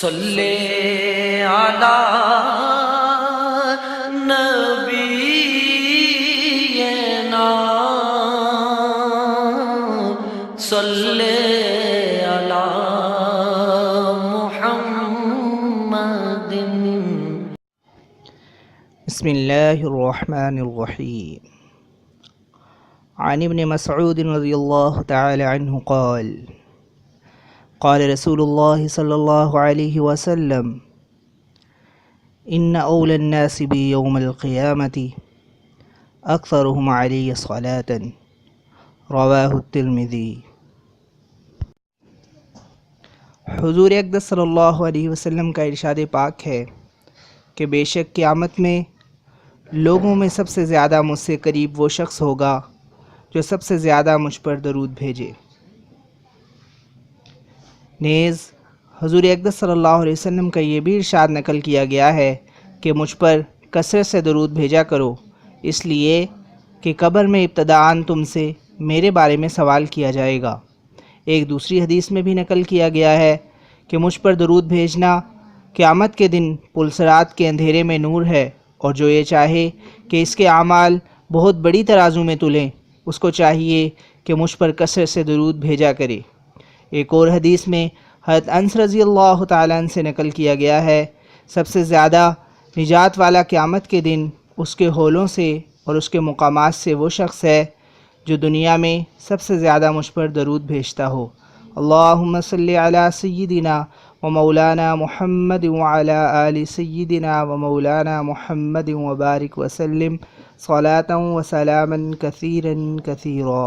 صلی علی نبینا صلی علی محمد۔ بسم اللہ الرحمن الرحیم۔ عن ابن مسعود رضی اللہ تعالی عنہ قال قال رسول اللہ صلی اللہ علیہ وسلم ان اول الناس بی یوم القیامت اکثرهم علی صلاة، رواہ الترمذی۔ حضور اقدس صلی اللہ علیہ وسلم کا ارشاد پاک ہے کہ بے شک قیامت میں لوگوں میں سب سے زیادہ مجھ سے قریب وہ شخص ہوگا جو سب سے زیادہ مجھ پر درود بھیجے۔ نیز حضور اقدس صلی اللہ علیہ وسلم کا یہ بھی ارشاد نقل کیا گیا ہے کہ مجھ پر کثرت سے درود بھیجا کرو، اس لیے کہ قبر میں ابتداءً تم سے میرے بارے میں سوال کیا جائے گا۔ ایک دوسری حدیث میں بھی نقل کیا گیا ہے کہ مجھ پر درود بھیجنا قیامت کے دن پلسرات کے اندھیرے میں نور ہے، اور جو یہ چاہے کہ اس کے اعمال بہت بڑی ترازو میں تلیں، اس کو چاہیے کہ مجھ پر کثرت سے درود بھیجا کرے۔ ایک اور حدیث میں حضرت انس رضی اللہ تعالیٰ عنہ سے نقل کیا گیا ہے، سب سے زیادہ نجات والا قیامت کے دن اس کے ہولوں سے اور اس کے مقامات سے وہ شخص ہے جو دنیا میں سب سے زیادہ مجھ پر درود بھیجتا ہو۔ اللہم صلی علی سیدنا و مولانا محمد وعلی آل سیدنا و مولانا محمد وبارک وسلم صلاۃ و سلاما کثیرا کثیرا۔